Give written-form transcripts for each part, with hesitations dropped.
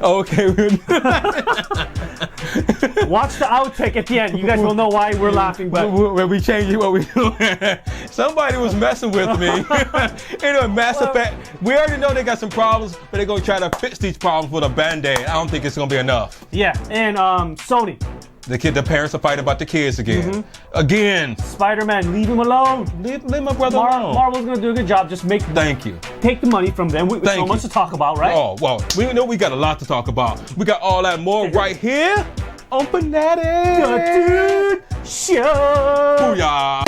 Okay. Watch the outtake at the end. You guys will know why we're laughing. But when we change it, what we do? Somebody was messing with me. Anyway, Mass Effect. We already know they got some problems, but they're gonna try to fix these problems with a band-aid. I don't think it's gonna be enough. Yeah, and Sony. The parents are fighting about the kids again. Again. Spider-Man, leave him alone. Leave my brother alone. Marvel's gonna do a good job. Just make. Thank you. Take the money from them. There's so much to talk about, right? Oh well, we know we got a lot to talk about. We got all that more right here on FanatiiQ. Dude, show. Booyah.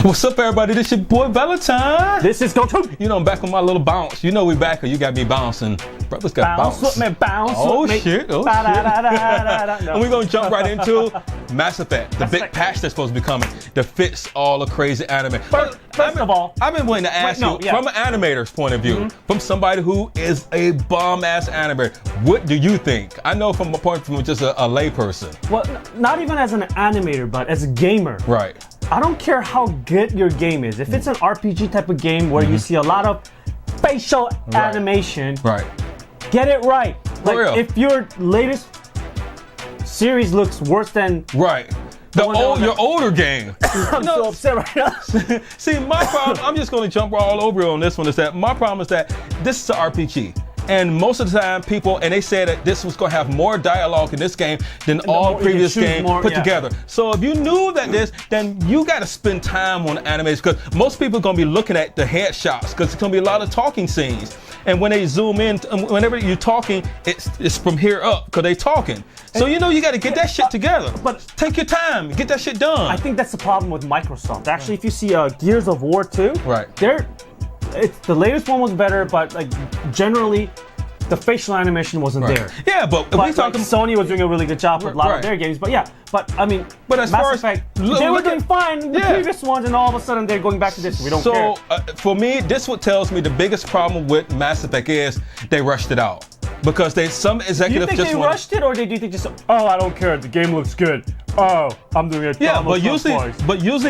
What's up, everybody? This your boy Valentine. This is Gochu. You know, I'm back with my little bounce. You know we back, or you got me bouncing. Brothers got bounce. Bounce with me, bounce oh, with me. Shit. Oh, shit. And we're going to jump right into Mass Effect, the big patch that's supposed to be coming that fits all the crazy anime. First of all, I've been waiting to ask you, from an animator's point of view, from somebody who is a bomb-ass animator, what do you think? I know from a point from just a layperson. Well, not even as an animator, but as a gamer. Right. I don't care how good your game is. If it's an RPG type of game where you see a lot of facial animation, get it right. Like if your latest series looks worse than your older game. I'm so upset right now. See, my problem, I'm just going to jump all over you on this one, is that my problem is that this is an RPG. And most of the time, people, and they said that this was going to have more dialogue in this game than all previous games put together. So if you knew that then you got to spend time on animation, because most people are going to be looking at the headshots, because it's going to be a lot of talking scenes. And when they zoom in, whenever you're talking, it's from here up, because they're talking. So you know you got to get that shit together. But take your time, get that shit done. I think that's the problem with Microsoft. Actually, if you see Gears of War 2, the latest one was better, but like generally, the facial animation wasn't there. Yeah, but we talking. Sony was doing a really good job with a lot of their games, but as Mass far Effect, they were doing fine in the previous ones, and all of a sudden they're going back to this. We don't care. So for me, this what tells me the biggest problem with Mass Effect is they rushed it out. Because some executives just rushed it, or do you think just I don't care, the game looks good. Oh, I'm doing it. Yeah, but usually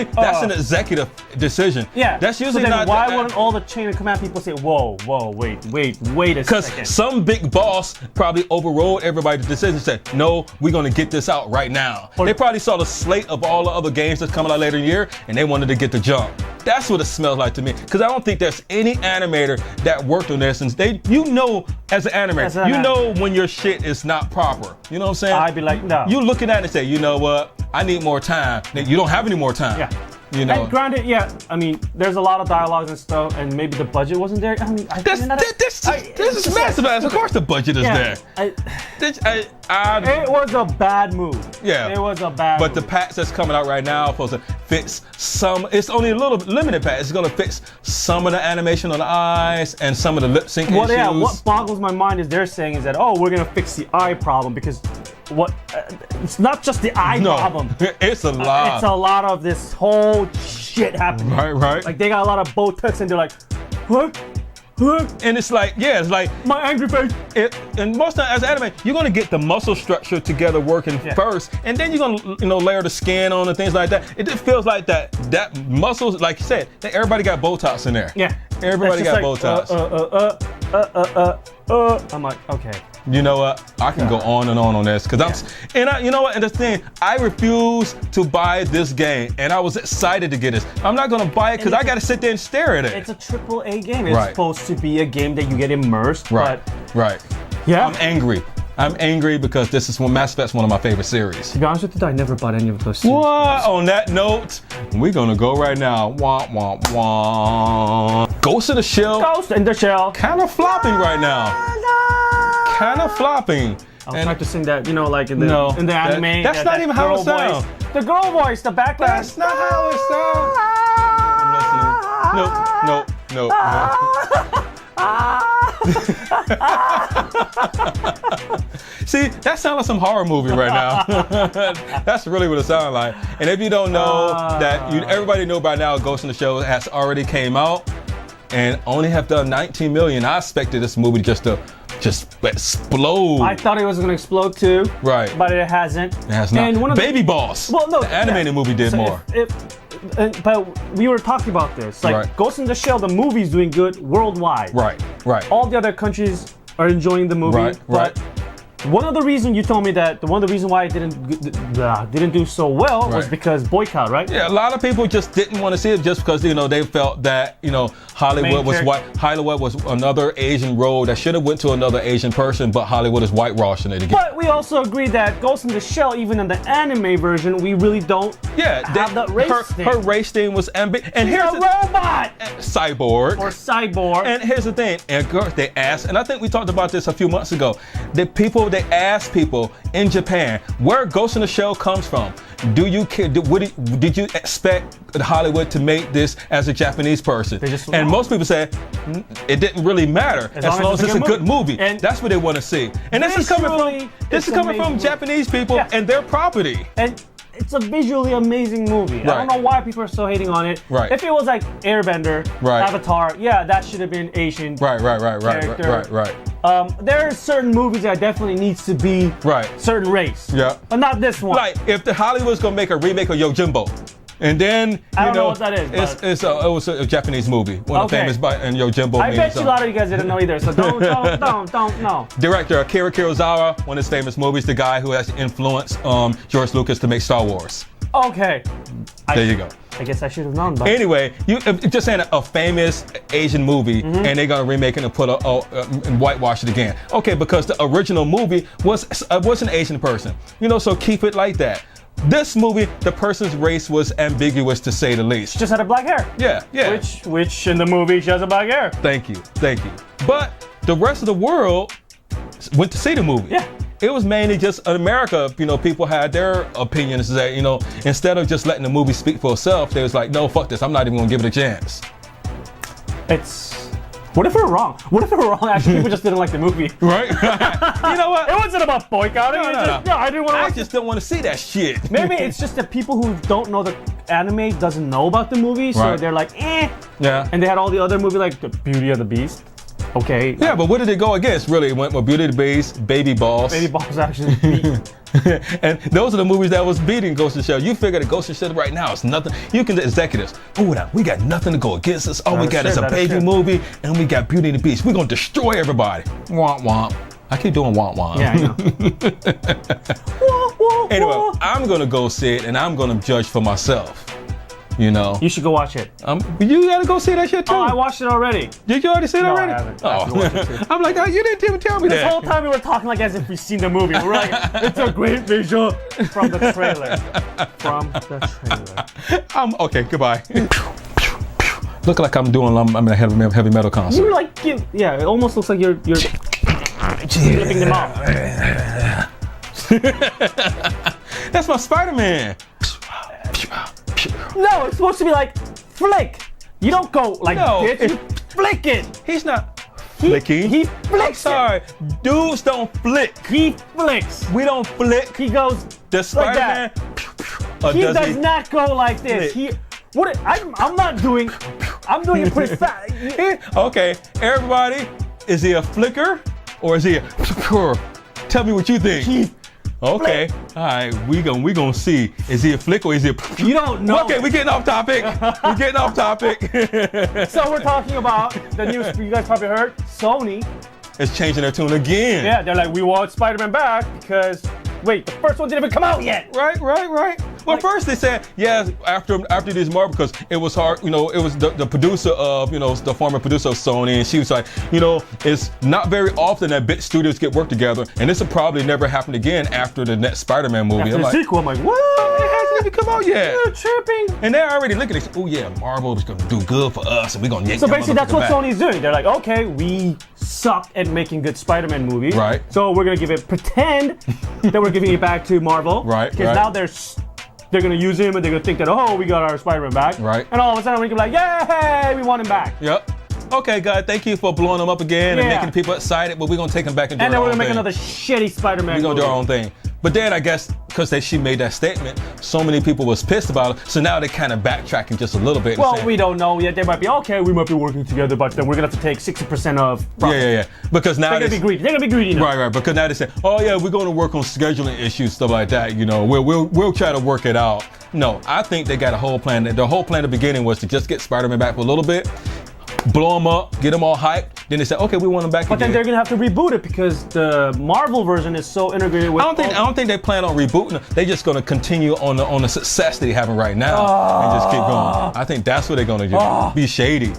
that's an executive decision. Yeah, that's usually so then not. Why wouldn't all the chain of command people say, whoa, wait a second? Because some big boss probably overrode everybody's decision and said, no, we're going to get this out right now. They probably saw the slate of all the other games that's coming out later in the year, and they wanted to get the jump. That's what it smells like to me. Because I don't think there's any animator that worked on this, and as an animator, you know when your shit is not proper. You know what I'm saying? I'd be like, no. You looking at it and say, you know what? I need more time. You don't have any more time. Yeah. You know. And granted, I mean, there's a lot of dialogues and stuff, and maybe the budget wasn't there. I mean, this is massive. Of course, the budget is there. It was a bad move. Yeah, it was a bad. But the patch that's coming out right now supposed to fix some. It's only a little limited patch. It's going to fix some of the animation on the eyes and some of the lip sync issues. Yeah. What boggles my mind is they're saying is that we're going to fix the eye problem because. It's not just the eye problem. It's a lot. It's a lot of this whole shit happening. Right. Like they got a lot of Botox and they're like, what? And it's like, it's like my angry face. And most of the time, as an anime, you're gonna get the muscle structure together working first, and then you're gonna layer the skin on and things like that. It just feels like that muscles, like you said, everybody got Botox in there. Yeah. Everybody got Botox. I'm like, okay. You know what? I can go on and on this because you know what? And the thing, I refuse to buy this game, and I was excited to get this. I'm not gonna buy it because I got to sit there and stare at it. It's a AAA game. It's supposed to be a game that you get immersed. Right. Yeah. I'm angry because this is Mass Effect's one of my favorite series. To be honest with you, I never bought any of those series. What? On that note, we're gonna go right now. Ghost in the Shell. Ghost in the Shell. Kind of flopping right now. Kind of flopping. I was trying to sing that, like in the anime. That's not even how it sounds. The girl voice, the background. That's not how it sounds. I'm listening. No. See, that sounds like some horror movie right now. That's really what it sounds like. And if you don't know everybody know by now, Ghost in the Shell has already came out and only have done 19 million. I expected this movie just to explode. I thought it was going to explode too. Right. But it hasn't. It has not. And Baby Boss. Well, no. The animated movie did more. but we were talking about this. Like Ghost in the Shell, the movie's doing good worldwide. Right. All the other countries are enjoying the movie. But one of the reasons you told me that one of the reasons why it didn't do so well was because boycott, right? Yeah, a lot of people just didn't want to see it just because they felt that Hollywood was white. Hollywood was another Asian role that should have went to another Asian person, but Hollywood is whitewashing it again. But we also agree that Ghost in the Shell, even in the anime version, we really don't have that race thing. Her race thing was ambiguous. And here's a robot, cyborg, or cyborg. And here's the thing, and they asked, and I think we talked about this a few months ago. They asked people in Japan where Ghost in the Shell comes from. Do you care? Did you expect Hollywood to make this as a Japanese person? And most people said it didn't really matter as long as it's a good movie. And that's what they want to see. And this is coming from Japanese people and their property. And it's a visually amazing movie. I don't know why people are so hating on it. If it was like Airbender, Avatar, that should have been Asian. Right. There are certain movies that definitely needs to be certain race. But not this one. Like if the Hollywood's gonna make a remake of Yojimbo, and then I don't know what that is. It was a Japanese movie, one of the famous and Yojimbo. I bet you a lot of you guys didn't know either. So don't know. Director Akira Kurosawa, one of his famous movies, the guy who has influenced George Lucas to make Star Wars. Okay. There you go. I guess I should have known. But anyway, you just saying a famous Asian movie, and they're gonna remake it and put and whitewash it again. Okay, because the original movie was an Asian person. So keep it like that. This movie, the person's race was ambiguous to say the least. She just had a black hair. Yeah. Which in the movie she has a black hair. Thank you. But the rest of the world went to see the movie. Yeah. It was mainly just in America, people had their opinions that, instead of just letting the movie speak for itself, they was like, no, fuck this, I'm not even gonna give it a chance. What if we're wrong? Actually, people just didn't like the movie. Right? You know what? It wasn't about boycotting. No. I didn't want to. I just don't want to see that shit. Maybe it's just that people who don't know the anime doesn't know about the movie, so they're like, eh. Yeah. And they had all the other movies like the Beauty and the Beast. Okay. Yeah, but what did it go against? Really, it went with Beauty and the Beast, Baby Boss. Baby Boss actually beat. And those are the movies that was beating Ghost in the Shell. You figure the Ghost in the Shell right now is nothing. You can, the executives, we got nothing to go against us. All we got is a baby movie, and we got Beauty and the Beast. We're gonna destroy everybody. Womp womp. I keep doing womp womp. Yeah, I know. Anyway, I'm gonna go see it, and I'm gonna judge for myself. You should go watch it. You gotta go see that shit too. Oh, I watched it already. Did you already see it already? I haven't. Oh. I'm like, you didn't even tell me that. This whole time we were talking like as if we've seen the movie. We're like, it's a great visual from the trailer. Okay, goodbye. Look like I'm in a heavy metal concert. You're like, it almost looks like you're flipping them off. That's my Spider-Man. No, it's supposed to be like flick. You don't go like this. You flick it. He's not flicking. He flicks. I'm sorry, dudes don't flick. He flicks. We don't flick. He goes the Spider-Man. Like he does not go like this. I'm doing it pretty fast. Okay, everybody, is he a flicker or is he a? Tell me what you think. Okay, all right, we gonna see. Is he a flick or is he a? You don't know. Okay, we're getting off topic. So we're talking about the news. You guys probably heard Sony is changing their tune again. Yeah, they're like, we want Spider-Man back because the first one didn't even come out yet. Right. Well, first they said, after this Marvel, because it was hard, it was the producer of, the former producer of Sony, and she was like, it's not very often that big studios get work together, and this will probably never happen again after the next Spider-Man movie. After the sequel, I'm like, what? It hasn't even come out yet. You're tripping. And they're already looking at Marvel is going to do good for us, and we're going to yank. So basically, that's what Sony's doing. They're like, okay, we suck at making good Spider-Man movies. Right. So we're going to pretend that we're giving it back to Marvel. Right. Because now they're going to use him and they're going to think that, we got our Spider-Man back. Right. And all of a sudden, we can be like, yay, we want him back. Yep. Okay, God, thank you for blowing them up again and making people excited, but we're going to take them back and do our own thing. And then we're going to make another shitty Spider-Man movie. We're going to do our own thing. But then I guess because she made that statement, so many people was pissed about it. So now they're kind of backtracking just a little bit. Well, we don't know yet. They might be okay. We might be working together, but then we're gonna have to take 60% of profit. Yeah. Because now they're gonna be greedy. They're gonna be greedy now. Right. Because now they say, oh yeah, we're gonna work on scheduling issues, stuff like that. You know, we'll try to work it out. No, I think they got a whole plan. The whole plan at the beginning was to just get Spider-Man back for a little bit, blow him up, get him all hyped. Then they said, okay, we want him back. But then they're gonna have to reboot it because the Marvel version is so integrated with. I don't think they plan on rebooting it. They're just gonna continue on the success they're having right now and just keep going. I think that's what they're gonna do. Be shady.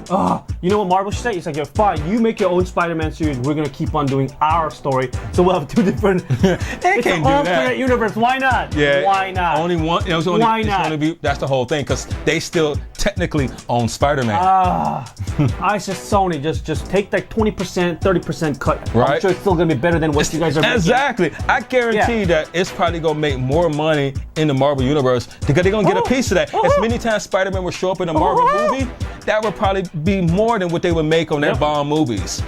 You know what Marvel should say? It's like, you're fine. You make your own Spider-Man series. We're gonna keep on doing our story. So we'll have two different. They can't do that. Alternate universe. Why not? Yeah. Why not? Only one. Why not? That's the whole thing because they still technically own Spider-Man. I just Sony just take that 20%, 30% cut. Right. I'm sure it's still gonna be better than what you guys are making. Exactly. I guarantee that it's probably gonna make more money in the Marvel universe because they're gonna get a piece of that. As many times Spider-Man will show up in a Marvel movie, that would probably be more than what they would make on their Bond movies.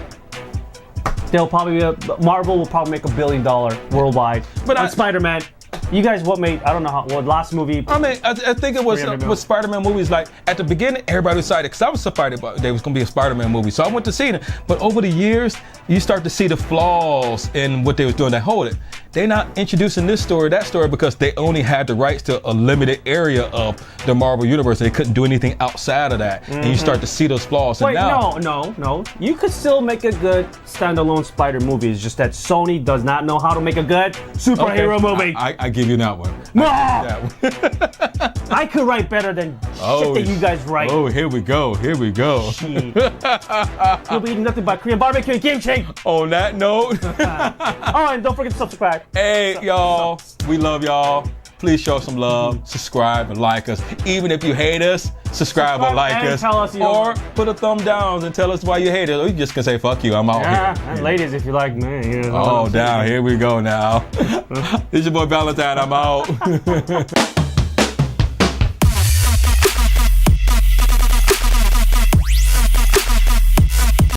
They'll probably Marvel will probably make $1 billion worldwide. But on Spider-Man. You guys, what last movie? I mean, I think it was with Spider-Man movies. Like at the beginning, everybody was excited because I was excited about there was going to be a Spider-Man movie, so I went to see it. But over the years, you start to see the flaws in what they was doing. That hold it, they're not introducing this story, that story because they only had the rights to a limited area of the Marvel universe. They couldn't do anything outside of that, and you start to see those flaws. Wait, no. You could still make a good standalone Spider movie. It's just that Sony does not know how to make a good superhero movie. I give you that one. I could write better than shit that you guys write. Oh, here we go. You'll be eating nothing but Korean barbecue and kimchi. On that note. And don't forget to subscribe. Hey, y'all. We love y'all. Please show some love. Subscribe and like us. Even if you hate us, subscribe or like us. Tell us or put a thumb down and tell us why you hate us. Or you just can say, fuck you, I'm out here. And ladies, if you like me. Down. Here we go now. This is your boy Valentine. I'm out.